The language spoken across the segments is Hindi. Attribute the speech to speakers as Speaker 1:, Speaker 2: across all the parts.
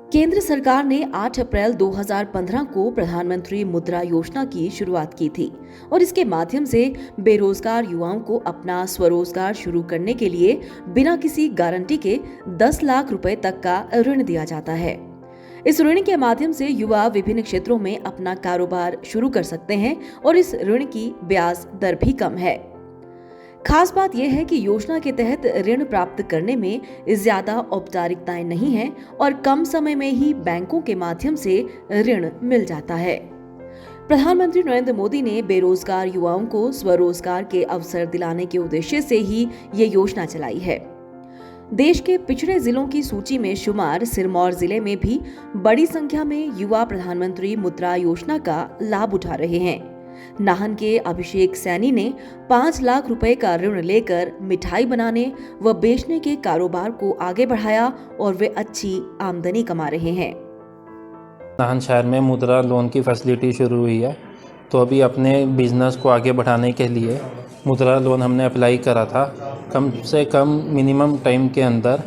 Speaker 1: केंद्र सरकार ने 8 अप्रैल 2015 को प्रधानमंत्री मुद्रा योजना की शुरुआत की थी और इसके माध्यम से बेरोजगार युवाओं को अपना स्वरोजगार शुरू करने के लिए बिना किसी गारंटी के 10 लाख रुपए तक का ऋण दिया जाता है। इस ऋण के माध्यम से युवा विभिन्न क्षेत्रों में अपना कारोबार शुरू कर सकते हैं और इस ऋण की ब्याज दर भी कम है। खास बात यह है कि योजना के तहत ऋण प्राप्त करने में ज्यादा औपचारिकताएं नहीं हैं और कम समय में ही बैंकों के माध्यम से ऋण मिल जाता है। प्रधानमंत्री नरेंद्र मोदी ने बेरोजगार युवाओं को स्वरोजगार के अवसर दिलाने के उद्देश्य से ही ये योजना चलाई है। देश के पिछड़े जिलों की सूची में शुमार सिरमौर जिले में भी बड़ी संख्या में युवा प्रधानमंत्री मुद्रा योजना का लाभ उठा रहे हैं। नाहन के अभिषेक सैनी ने 5 लाख रुपए का ऋण लेकर मिठाई बनाने व बेचने के कारोबार को आगे बढ़ाया और वे अच्छी आमदनी कमा रहे हैं।
Speaker 2: नाहन शहर में मुद्रा लोन की फैसिलिटी शुरू हुई है, तो अभी अपने बिजनेस को आगे बढ़ाने के लिए मुद्रा लोन हमने अप्लाई करा था। कम से कम मिनिमम टाइम के अंदर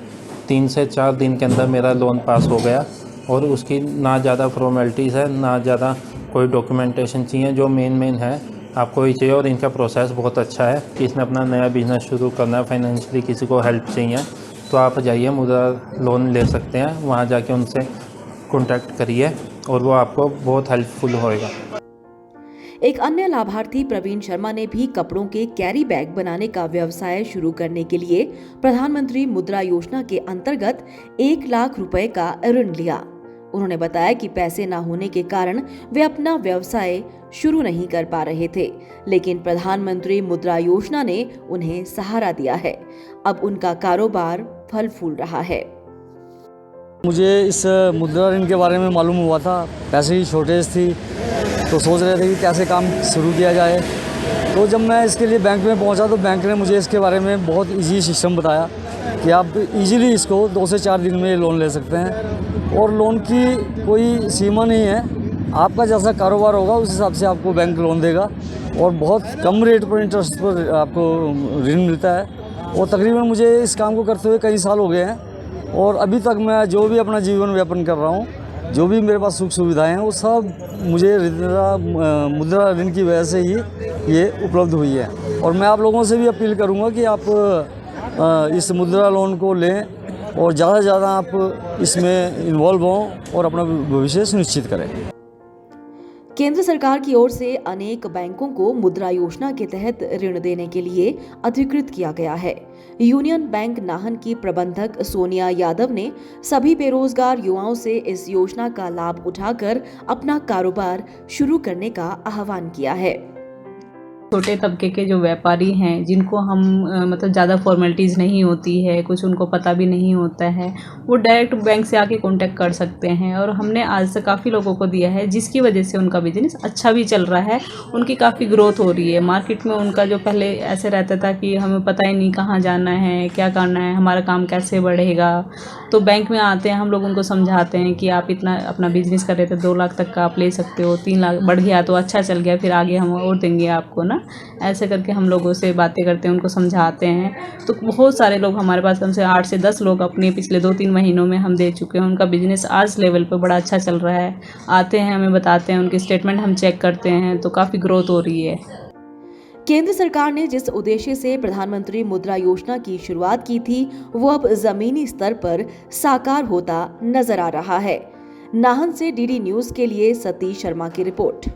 Speaker 2: 3 से 4 दिन के अंदर मेरा लोन पास हो गया और उसकी ना ज़्यादा फॉर्मेलिटीज़ है, ना ज़्यादा कोई डॉक्यूमेंटेशन चाहिए। जो मेन है आपको ही चाहिए और इनका प्रोसेस बहुत अच्छा है। किसी ने अपना नया बिजनेस शुरू करना है, फाइनेंशियली किसी को हेल्प चाहिए तो आप जाइए मुद्रा लोन ले सकते हैं। वहाँ जाके उनसे कॉन्टैक्ट करिए और वो आपको बहुत हेल्पफुल होएगा।
Speaker 1: एक अन्य लाभार्थी प्रवीण शर्मा ने भी कपड़ों के कैरी बैग बनाने का व्यवसाय शुरू करने के लिए प्रधानमंत्री मुद्रा योजना के अंतर्गत 1 लाख रुपए का ऋण लिया। उन्होंने बताया कि पैसे न होने के कारण वे अपना व्यवसाय शुरू नहीं कर पा रहे थे, लेकिन प्रधानमंत्री मुद्रा योजना ने उन्हें सहारा दिया है। अब उनका कारोबार फल फूल रहा है।
Speaker 3: मुझे इस मुद्रा ऋण के बारे में मालूम हुआ था, पैसे की शॉर्टेज थी तो सोच रहे थे कि कैसे काम शुरू किया जाए। तो जब मैं इसके लिए बैंक में पहुंचा तो बैंक ने मुझे इसके बारे में बहुत इजी सिस्टम बताया कि आप इजीली इसको 2 से 4 दिन में लोन ले सकते हैं और लोन की कोई सीमा नहीं है। आपका जैसा कारोबार होगा उस हिसाब से आपको बैंक लोन देगा और बहुत कम रेट पर इंटरेस्ट पर आपको ऋण मिलता है। और तकरीबन मुझे इस काम को करते हुए कई साल हो गए हैं और अभी तक मैं जो भी अपना जीवन यापन कर रहा हूँ, जो भी मेरे पास सुख सुविधाएं हैं वो सब मुझे मुद्रा ऋण की वजह से ही ये उपलब्ध हुई है। और मैं आप लोगों से भी अपील करूंगा कि आप इस मुद्रा लोन को लें और ज़्यादा से ज़्यादा आप इसमें इन्वॉल्व हों और अपना भविष्य सुनिश्चित करें।
Speaker 1: केंद्र सरकार की ओर से अनेक बैंकों को मुद्रा योजना के तहत ऋण देने के लिए अधिकृत किया गया है। यूनियन बैंक नाहन की प्रबंधक सोनिया यादव ने सभी बेरोजगार युवाओं से इस योजना का लाभ उठाकर अपना कारोबार शुरू करने का आह्वान किया है।
Speaker 4: छोटे तबके के जो व्यापारी हैं, जिनको हम मतलब ज़्यादा फॉर्मेलिटीज़ नहीं होती है, कुछ उनको पता भी नहीं होता है, वो डायरेक्ट बैंक से आके कांटेक्ट कर सकते हैं। और हमने आज से काफ़ी लोगों को दिया है, जिसकी वजह से उनका बिजनेस अच्छा भी चल रहा है, उनकी काफ़ी ग्रोथ हो रही है। मार्केट में उनका जो पहले ऐसे रहता था कि हमें पता ही नहीं कहाँ जाना है, क्या करना है, हमारा काम कैसे बढ़ेगा, तो बैंक में आते हैं, हम लोग उनको समझाते हैं कि आप इतना अपना बिजनेस कर रहे थे 2 लाख तक का आप ले सकते हो, 3 लाख बढ़ गया तो अच्छा चल गया, फिर आगे हम और देंगे आपको ना। ऐसे करके हम लोगों से बातें करते हैं, उनको समझाते हैं। तो बहुत सारे लोग हमारे पास, कम से 8 से 10 लोग अपने पिछले 2-3 महीनों में हम दे चुके हैं। उनका बिजनेस आज लेवल पर बड़ा अच्छा चल रहा है। आते हैं, हमें बताते हैं, उनके स्टेटमेंट हम चेक करते हैं, तो काफ़ी ग्रोथ हो रही है।
Speaker 1: केंद्र सरकार ने जिस उद्देश्य से प्रधानमंत्री मुद्रा योजना की शुरुआत की थी, वो अब जमीनी स्तर पर साकार होता नजर आ रहा है। नाहन से डीडी न्यूज के लिए सतीश शर्मा की रिपोर्ट।